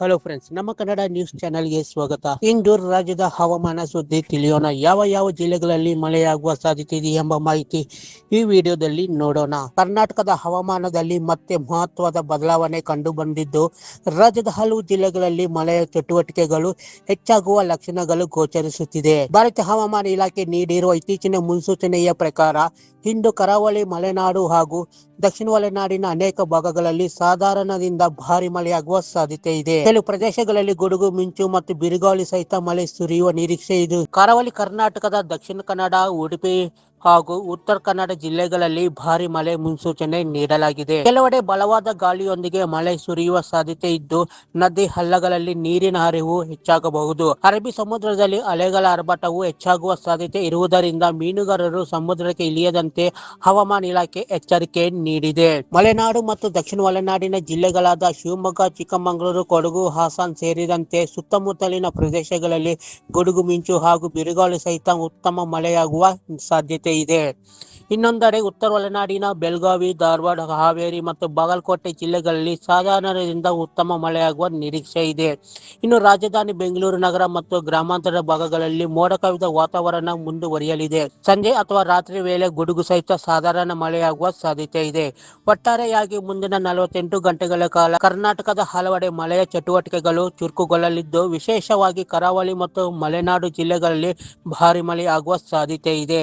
Hello friends, ನಮ್ಮ Kannada news ಚಾನೆಲ್ಗೆ ಸ್ವಾಗತ. ಇಂದು ರಾಜ್ಯದ ಹವಾಮಾನ ಸುದ್ದಿ ತಿಳಿಯೋಣ. ಯಾವ ಜಿಲ್ಲೆಗಳಲ್ಲಿ ಮಳೆಯಾಗುವ ಸಾಧ್ಯತೆ ಇದೆ ಎಂಬ ಮಾಹಿತಿ ಈ ವಿಡಿಯೋದಲ್ಲಿ ನೋಡೋಣ. ಕರ್ನಾಟಕದ ಹವಾಮಾನದಲ್ಲಿ ಮತ್ತೆ ಮಹತ್ವದ ಬದಲಾವಣೆ ಕಂಡು ಬಂದಿದ್ದು, ರಾಜ್ಯದ ಹಲವು ಜಿಲ್ಲೆಗಳಲ್ಲಿ ಮಳೆಯ ಚಟುವಟಿಕೆಗಳು ಹೆಚ್ಚಾಗುವ ಲಕ್ಷಣಗಳು ಗೋಚರಿಸುತ್ತಿದೆ. ಭಾರತೀಯ ಹವಾಮಾನ ಇಲಾಖೆ ನೀಡಿರುವ ಇತ್ತೀಚಿನ ಮುನ್ಸೂಚನೆಯ ಪ್ರಕಾರ ಇಂದು ಕರಾವಳಿ, ಮಲೆನಾಡು ಹಾಗೂ ದಕ್ಷಿಣ ಒಳನಾಡಿನ ಅನೇಕ ಭಾಗಗಳಲ್ಲಿ ಸಾಧಾರಣದಿಂದ ಭಾರಿ ಮಳೆಯಾಗುವ ಸಾಧ್ಯತೆ ಇದೆ. ಕೆಲವು ಪ್ರದೇಶಗಳಲ್ಲಿ ಗುಡುಗು ಮಿಂಚು ಮತ್ತು ಬಿರುಗಾಳಿ ಸಹಿತ ಮಳೆ ಸುರಿಯುವ ನಿರೀಕ್ಷೆ ಇದೆ. ಕರಾವಳಿ ಕರ್ನಾಟಕದ ದಕ್ಷಿಣ ಕನ್ನಡ, ಉಡುಪಿ ಹಾಗೂ ಉತ್ತರ ಕನ್ನಡ ಜಿಲ್ಲೆಗಳಲ್ಲಿ ಭಾರಿ ಮಳೆ ಮುನ್ಸೂಚನೆ ನೀಡಲಾಗಿದೆ. ಕೆಲವೆಡೆ ಬಲವಾದ ಗಾಳಿಯೊಂದಿಗೆ ಮಳೆ ಸುರಿಯುವ ಸಾಧ್ಯತೆ ಇದ್ದು, ನದಿ ಹಳ್ಳಗಳಲ್ಲಿ ನೀರಿನ ಹರಿವು ಹೆಚ್ಚಾಗಬಹುದು. ಅರಬ್ಬಿ ಸಮುದ್ರದಲ್ಲಿ ಅಲೆಗಳ ಆರ್ಭಟವು ಹೆಚ್ಚಾಗುವ ಸಾಧ್ಯತೆ ಇರುವುದರಿಂದ ಮೀನುಗಾರರು ಸಮುದ್ರಕ್ಕೆ ಇಳಿಯದಂತೆ ಹವಾಮಾನ ಇಲಾಖೆ ಎಚ್ಚರಿಕೆ ನೀಡಿದೆ. ಮಲೆನಾಡು ಮತ್ತು ದಕ್ಷಿಣ ಒಳನಾಡಿನ ಜಿಲ್ಲೆಗಳಾದ ಶಿವಮೊಗ್ಗ, ಚಿಕ್ಕಮಗಳೂರು, ಕೊಡಗು, ಹಾಸನ ಸೇರಿದಂತೆ ಸುತ್ತಮುತ್ತಲಿನ ಪ್ರದೇಶಗಳಲ್ಲಿ ಗುಡುಗು ಮಿಂಚು ಹಾಗೂ ಬಿರುಗಾಳಿ ಸಹಿತ ಉತ್ತಮ ಮಳೆಯಾಗುವ ಸಾಧ್ಯತೆ ಇದೆ. ಇನ್ನೊಂದೆಡೆ ಉತ್ತರ ಒಳನಾಡಿನ ಬೆಳಗಾವಿ, ಧಾರವಾಡ, ಹಾವೇರಿ ಮತ್ತು ಬಾಗಲಕೋಟೆ ಜಿಲ್ಲೆಗಳಲ್ಲಿ ಸಾಧಾರಣದಿಂದ ಉತ್ತಮ ಮಳೆಯಾಗುವ ನಿರೀಕ್ಷೆ ಇದೆ. ಇನ್ನು ರಾಜಧಾನಿ ಬೆಂಗಳೂರು ನಗರ ಮತ್ತು ಗ್ರಾಮಾಂತರ ಭಾಗಗಳಲ್ಲಿ ಮೋಡ ಕವಿದ ವಾತಾವರಣ ಮುಂದುವರಿಯಲಿದೆ. ಸಂಜೆ ಅಥವಾ ರಾತ್ರಿ ವೇಳೆ ಗುಡುಗು ಸಹಿತ ಸಾಧಾರಣ ಮಳೆಯಾಗುವ ಸಾಧ್ಯತೆ ಇದೆ. ಒಟ್ಟಾರೆಯಾಗಿ ಮುಂದಿನ 48 ಗಂಟೆಗಳ ಕಾಲ ಕರ್ನಾಟಕದ ಹಲವೆಡೆ ಮಳೆಯ ಚಟುವಟಿಕೆಗಳು ಚುರುಕುಗೊಳ್ಳಲಿದ್ದು, ವಿಶೇಷವಾಗಿ ಕರಾವಳಿ ಮತ್ತು ಮಲೆನಾಡು ಜಿಲ್ಲೆಗಳಲ್ಲಿ ಭಾರಿ ಮಳೆ ಆಗುವ ಸಾಧ್ಯತೆ ಇದೆ.